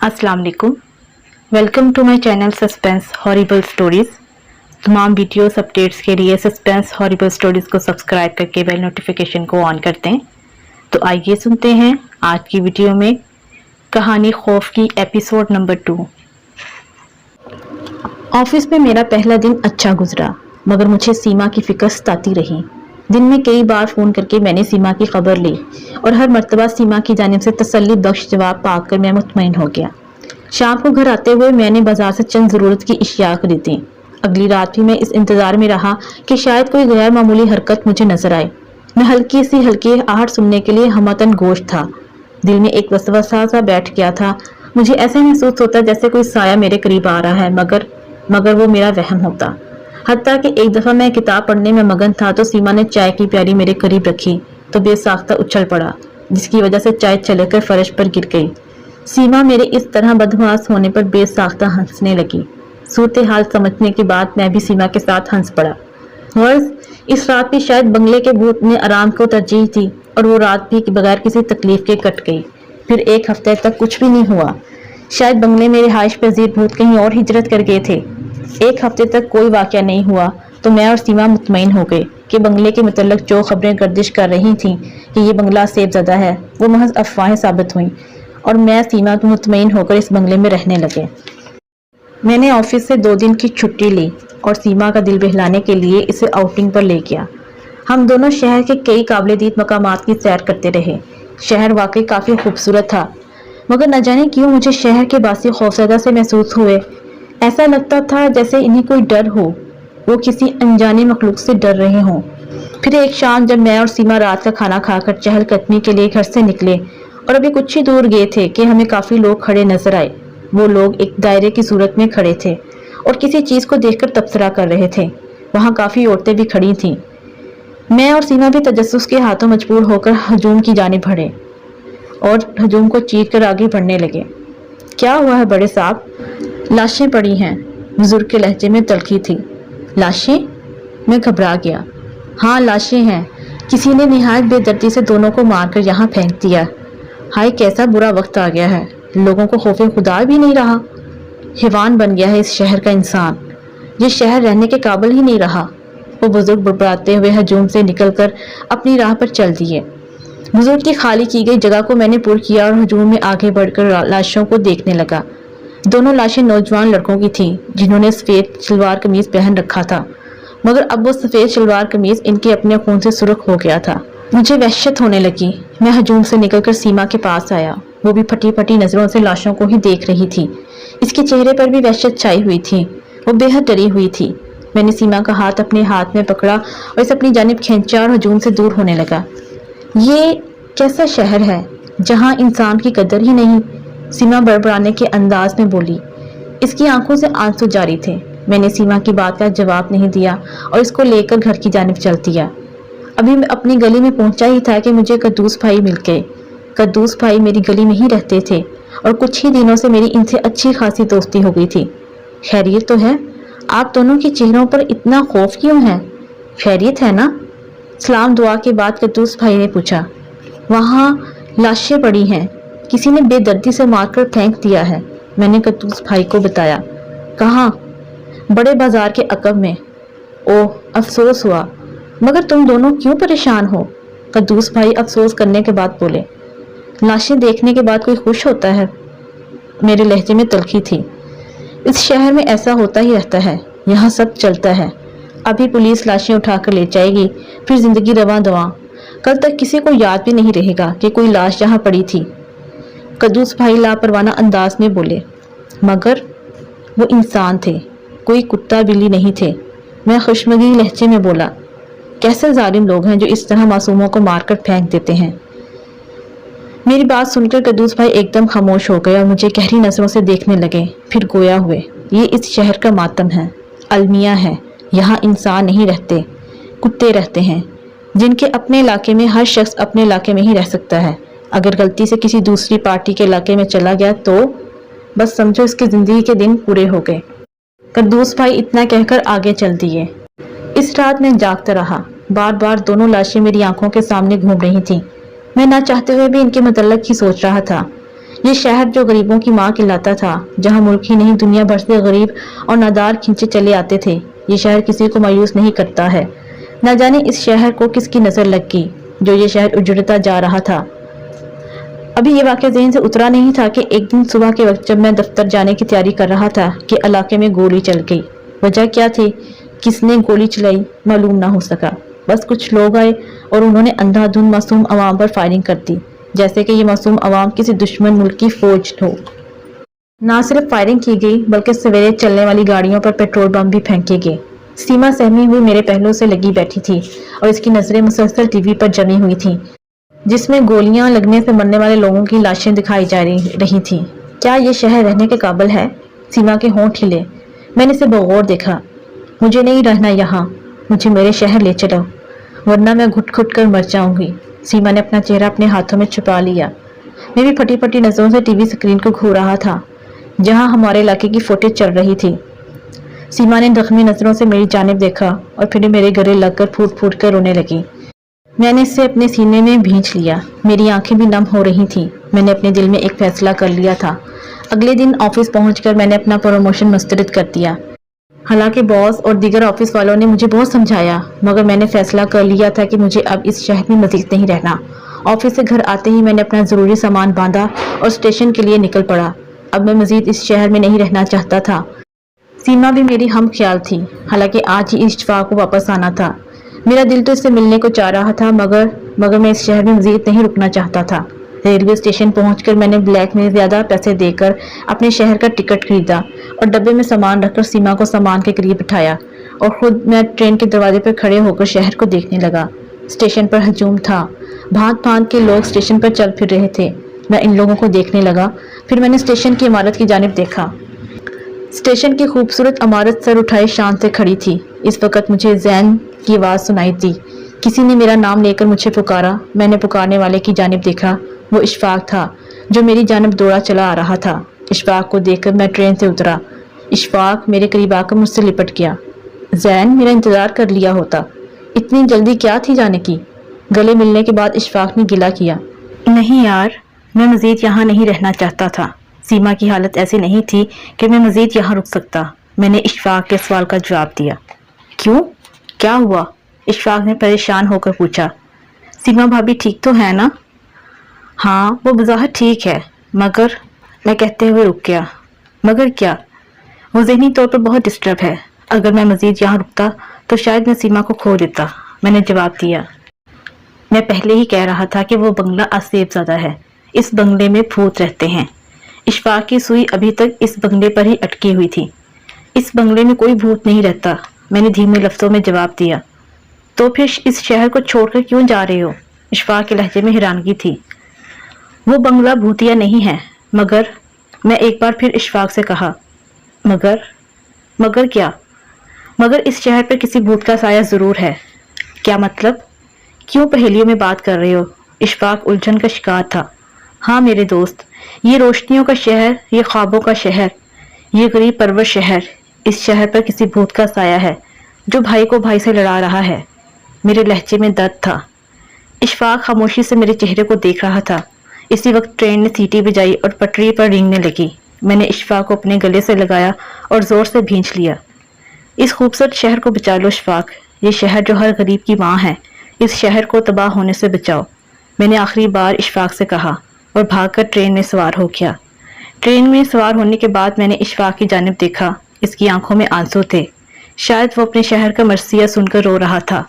अस्सलाम वालेकुम। Welcome to my channel suspense horrible stories. तमाम वीडियोस अपडेट्स के लिए सस्पेंस हॉरिबल स्टोरीज़ को सब्सक्राइब करके बेल नोटिफिकेशन को ऑन कर दें। तो आइए सुनते हैं आज की वीडियो में कहानी खौफ की एपिसोड नंबर 2। ऑफिस में मेरा पहला दिन अच्छा गुजरा, मगर मुझे सीमा की फिक्र सताती रही। दिन में कई बार फ़ोन करके मैंने सीमा की खबर ली और हर मर्तबा सीमा की जानिब से तसल्ली बख्श जवाब पाकर मैं मुतमईन हो गया। शाम को घर आते हुए मैंने बाजार से चंद ज़रूरत की अशिया खरीदी। अगली रात भी मैं इस इंतज़ार में रहा कि शायद कोई गैर मामूली हरकत मुझे नजर आए। मैं हल्की आहट सुनने के लिए हमतन गोश था। दिल में एक वसवसा सा बैठ गया था। मुझे ऐसा महसूस होता जैसे कोई साया मेरे करीब आ रहा है, मगर वो मेरा वहम होता। हत्ता कि एक दफ़ा मैं किताब पढ़ने में मगन था तो सीमा ने चाय की प्याली मेरे करीब रखी तो बेसाख्ता उछल पड़ा, जिसकी वजह से चाय छलककर फर्श पर गिर गई। सीमा मेरे इस तरह बदहवास होने पर बेसाख्ता हंसने लगी। सूरत हाल समझने के बाद मैं भी सीमा के साथ हंस पड़ा। गर्ज इस रात भी शायद बंगले के भूत ने आराम को तरजीह दी और वो रात भी बगैर किसी तकलीफ के कट गई। फिर एक हफ्ते तक कुछ भी नहीं हुआ। शायद बंगले में रिहाइश पजीर भूत कहीं और हिजरत कर गए थे। एक हफ्ते तक कोई वाक़या नहीं हुआ तो मैं और सीमा मुतमईन हो गए कि बंगले के मुतल्लक जो खबरें गर्दिश कर रही थीं कि ये बंगला सेबज़दा है, वो महज अफवाहें साबित हुईं और मैं सीमा मुतमईन होकर इस बंगले में रहने लगे। मैंने ऑफिस से 2 दिन की छुट्टी ली और सीमा का दिल बहलाने के लिए इसे आउटिंग पर ले गया। हम दोनों शहर के कई काबिल-ए-दीद मकामात की सैर करते रहे। शहर वाकई काफ़ी खूबसूरत था, मगर न जाने क्यों मुझे शहर के बासी खौफजदा से महसूस हुए। ऐसा लगता था जैसे इन्हें कोई डर हो, वो किसी अनजाने मखलूक से डर रहे हों। फिर एक शाम जब मैं और सीमा रात का खाना खाकर चहलकदमी के लिए घर से निकले और अभी कुछ ही दूर गए थे कि हमें काफ़ी लोग खड़े नजर आए। वो लोग एक दायरे की सूरत में खड़े थे और किसी चीज़ को देखकर तबसरा कर रहे थे। वहाँ काफ़ी औरतें भी खड़ी थीं। मैं और सीमा भी तजस्सुस के हाथों मजबूर होकर हजूम की जानिब बढ़े और हजूम को चीर कर आगे बढ़ने लगे। क्या हुआ है बड़े साहब? लाशें पड़ी हैं, बुजुर्ग के लहजे में तलखी थी। लाशें? मैं घबरा गया। हाँ, लाशें हैं। किसी ने निहायत बेदर्दी से दोनों को मारकर यहाँ फेंक दिया। हाय, कैसा बुरा वक्त आ गया है। लोगों को खौफ खुदा भी नहीं रहा। हैवान बन गया है इस शहर का इंसान। ये शहर रहने के काबिल ही नहीं रहा। वो बुजुर्ग बड़बड़ाते हुए हजूम से निकलकर अपनी राह पर चल दिए। बुजुर्ग की खाली की गई जगह को मैंने पुर किया और हजूम में आगे बढ़कर लाशों को देखने लगा। दोनों लाशें नौजवान लड़कों की थीं जिन्होंने सफ़ेद शलवार कमीज पहन रखा था, मगर अब वो सफ़ेद शलवार कमीज इनके अपने खून से सुर्ख हो गया था। मुझे वहशत होने लगी। मैं हजूम से निकलकर सीमा के पास आया। वो भी फटी फटी नज़रों से लाशों को ही देख रही थी। इसके चेहरे पर भी वहशत छाई हुई थी। वो बेहद डरी हुई थी। मैंने सीमा का हाथ अपने हाथ में पकड़ा और इसे अपनी जानिब खींचा और हजूम से दूर होने लगा। ये कैसा शहर है जहाँ इंसान की कदर ही नहीं? सीमा बड़बड़ाने के अंदाज में बोली। इसकी आंखों से आंसू जारी थे। मैंने सीमा की बात का जवाब नहीं दिया और इसको लेकर घर की जानिब चल दिया। अभी मैं अपनी गली में पहुंचा ही था कि मुझे कद्दूस भाई मिल गए। कद्दूस भाई मेरी गली में ही रहते थे और कुछ ही दिनों से मेरी इनसे अच्छी खासी दोस्ती हो गई थी। खैरियत तो है? आप दोनों के चेहरों पर इतना खौफ क्यों है? खैरियत है ना? सलाम दुआ के बाद कद्दूस भाई ने पूछा। वहाँ लाशें पड़ी हैं, किसी ने बेदर्दी से मारकर फेंक दिया है। मैंने कद्दूस भाई को बताया। कहाँ? बड़े बाजार के अकब में। ओह, अफसोस हुआ। मगर तुम दोनों क्यों परेशान हो? कद्दूस भाई अफसोस करने के बाद बोले। लाशें देखने के बाद कोई खुश होता है? मेरे लहजे में तलखी थी। इस शहर में ऐसा होता ही रहता है। यहाँ सब चलता है। अभी पुलिस लाशें उठाकर ले जाएगी, फिर जिंदगी रवां दवां। कल तक किसी को याद भी नहीं रहेगा कि कोई लाश यहाँ पड़ी थी। कद्दूस भाई लापरवाना अंदाज में बोले। मगर वो इंसान थे, कोई कुत्ता बिल्ली नहीं थे। मैं खुशमगी लहजे में बोला। कैसे जालिम लोग हैं जो इस तरह मासूमों को मारकर फेंक देते हैं। मेरी बात सुनकर कद्दूस भाई एकदम खामोश हो गए और मुझे गहरी नजरों से देखने लगे, फिर गोया हुए। ये इस शहर का मातम है, अलमिया है। यहाँ इंसान नहीं रहते, कुत्ते रहते हैं, जिनके अपने इलाके में हर शख्स अपने इलाके में ही रह सकता है। अगर गलती से किसी दूसरी पार्टी के इलाके में चला गया तो बस समझो इसकी ज़िंदगी के दिन पूरे हो गए। कद्दूस भाई इतना कहकर आगे चल दिए। इस रात मैं जागता रहा। बार बार दोनों लाशें मेरी आंखों के सामने घूम रही थीं। मैं ना चाहते हुए भी इनके मुतल्लक ही सोच रहा था। یہ شہر جو غریبوں کی ماں کہلاتا تھا، جہاں ملک ہی نہیں دنیا بھر سے غریب اور نادار کھنچے چلے آتے تھے، یہ شہر کسی کو مایوس نہیں کرتا ہے۔ نہ جانے اس شہر کو کس کی نظر لگ گئی جو یہ شہر اجڑتا جا رہا تھا۔ ابھی یہ واقعہ ذہن سے اترا نہیں تھا کہ ایک دن صبح کے وقت جب میں دفتر جانے کی تیاری کر رہا تھا کہ علاقے میں گولی چل گئی۔ وجہ کیا تھی، کس نے گولی چلائی، معلوم نہ ہو سکا۔ بس کچھ لوگ آئے اور انہوں نے اندھا دھند معصوم عوام پر فائرنگ کر دی، جیسے کہ یہ معصوم عوام کسی دشمن ملک کی فوج ہو۔ نہ صرف فائرنگ کی گئی بلکہ سویرے چلنے والی گاڑیوں پر پیٹرول بم بھی پھینکے گئے۔ سیما سہمی ہوئی میرے پہلو سے لگی بیٹھی تھی اور اس کی نظریں مسلسل ٹی وی پر جمی ہوئی تھیں، جس میں گولیاں لگنے سے مرنے والے لوگوں کی لاشیں دکھائی جا رہی تھیں۔ کیا یہ شہر رہنے کے قابل ہے؟ سیما کے ہونٹ ہلے۔ میں نے اسے بغور دیکھا۔ مجھے نہیں رہنا یہاں، مجھے میرے شہر لے چلو، ورنہ میں گھٹ گھٹ کر مر جاؤں گی۔ سیما نے اپنا چہرہ اپنے ہاتھوں میں چھپا لیا۔ میں بھی پھٹی پھٹی نظروں سے ٹی وی اسکرین کو گھور رہا تھا جہاں ہمارے علاقے کی فوٹیج چل رہی تھی۔ سیما نے زخمی نظروں سے میری جانب دیکھا اور پھر میرے گلے لگ کر پھوٹ پھوٹ کر رونے لگی۔ میں نے اسے اپنے سینے میں بھینچ لیا۔ میری آنکھیں بھی نم ہو رہی تھیں۔ میں نے اپنے دل میں ایک فیصلہ کر لیا تھا۔ اگلے دن آفس پہنچ کر میں نے اپنا پروموشن مسترد کر دیا۔ حالانکہ باس اور دیگر آفس والوں نے مجھے بہت سمجھایا، مگر میں نے فیصلہ کر لیا تھا کہ مجھے اب اس شہر میں مزید نہیں رہنا۔ آفس سے گھر آتے ہی میں نے اپنا ضروری سامان باندھا اور اسٹیشن کے لیے نکل پڑا۔ اب میں مزید اس شہر میں نہیں رہنا چاہتا تھا۔ سیما بھی میری ہم خیال تھی، حالانکہ آج ہی اشفاق کو واپس آنا تھا۔ میرا دل تو اس سے ملنے کو چاہ رہا تھا، مگر میں اس شہر میں مزید نہیں رکنا چاہتا تھا۔ ریلوے اسٹیشن پہنچ کر میں نے بلیک میں زیادہ پیسے دے کر اپنے شہر کا ٹکٹ خریدا اور ڈبے میں سامان رکھ کر سیما کو سامان کے قریب بٹھایا اور خود میں ٹرین کے دروازے پر کھڑے ہو کر شہر کو دیکھنے لگا۔ اسٹیشن پر ہجوم تھا، بھانت بھانت کے لوگ اسٹیشن پر چل پھر رہے تھے۔ میں ان لوگوں کو دیکھنے لگا، پھر میں نے اسٹیشن کی عمارت کی جانب دیکھا۔ اسٹیشن کی خوبصورت عمارت سر اٹھائے شان سے کھڑی تھی۔ اس وقت مجھے زین کی آواز سنائی دی۔ کسی نے میرا نام لے کر مجھے پکارا۔ میں نے پکارنے والے کی جانب دیکھا، وہ اشفاق تھا جو میری جانب دوڑا چلا آ رہا تھا۔ اشفاق کو دیکھ کر میں ٹرین سے اترا۔ اشفاق میرے قریب آ کر مجھ سے لپٹ گیا۔ زین، میرا انتظار کر لیا ہوتا، اتنی جلدی کیا تھی جانے کی؟ گلے ملنے کے بعد اشفاق نے گلہ کیا۔ نہیں یار، میں مزید یہاں نہیں رہنا چاہتا تھا۔ سیما کی حالت ایسی نہیں تھی کہ میں مزید یہاں رک سکتا۔ میں نے اشفاق کے سوال کا جواب دیا۔ کیوں؟ کیا ہوا؟ اشفاق نے پریشان ہو کر پوچھا۔ سیما بھابی ٹھیک تو ہے نا؟ ہاں، وہ بظاہر ٹھیک ہے، مگر میں کہتے ہوئے رک گیا۔ مگر کیا؟ وہ ذہنی طور پر بہت ڈسٹرب ہے۔ اگر میں مزید یہاں رکتا تو شاید میں سیما کو کھو دیتا۔ میں نے جواب دیا۔ میں پہلے ہی کہہ رہا تھا کہ وہ بنگلہ آصف زادہ ہے، اس بنگلے میں بھوت رہتے ہیں۔ اشفاق کی سوئی ابھی تک اس بنگلے پر ہی اٹکی ہوئی تھی۔ اس بنگلے میں کوئی بھوت نہیں رہتا، میں نے دھیمے لفظوں میں جواب دیا۔ تو پھر اس شہر کو چھوڑ کر کیوں جا رہے ہو؟ اشفاق کے لہجے میں حیرانگی تھی۔ وہ بنگلہ بھوتیا نہیں ہے، مگر میں ایک بار پھر اشفاق سے کہا۔ مگر کیا؟ مگر اس شہر پر کسی بھوت کا سایہ ضرور ہے۔ کیا مطلب؟ کیوں پہیلیوں میں بات کر رہے ہو؟ اشفاق الجھن کا شکار تھا۔ ہاں میرے دوست، یہ روشنیوں کا شہر، یہ خوابوں کا شہر، یہ غریب پرور شہر، اس شہر پر کسی بھوت کا سایہ ہے جو بھائی کو بھائی سے لڑا رہا ہے۔ میرے لہجے میں درد تھا۔ اشفاق خاموشی سے میرے چہرے کو دیکھ رہا تھا۔ اسی وقت ٹرین نے سیٹی بجائی اور پٹری پر رینگنے لگی۔ میں نے اشفاق کو اپنے گلے سے لگایا اور زور سے بھینچ لیا۔ اس خوبصورت شہر کو بچا لو اشفاق، یہ شہر جو ہر غریب کی ماں ہے، اس شہر کو تباہ ہونے سے بچاؤ، میں نے آخری بار اشفاق سے کہا اور بھاگ کر ٹرین میں سوار ہو گیا۔ ٹرین میں سوار ہونے کے بعد میں نے اشفاق کی جانب دیکھا۔ اس کی آنکھوں میں آنسو تھے، شاید وہ اپنے شہر کا مرثیہ سن کر رو رہا تھا۔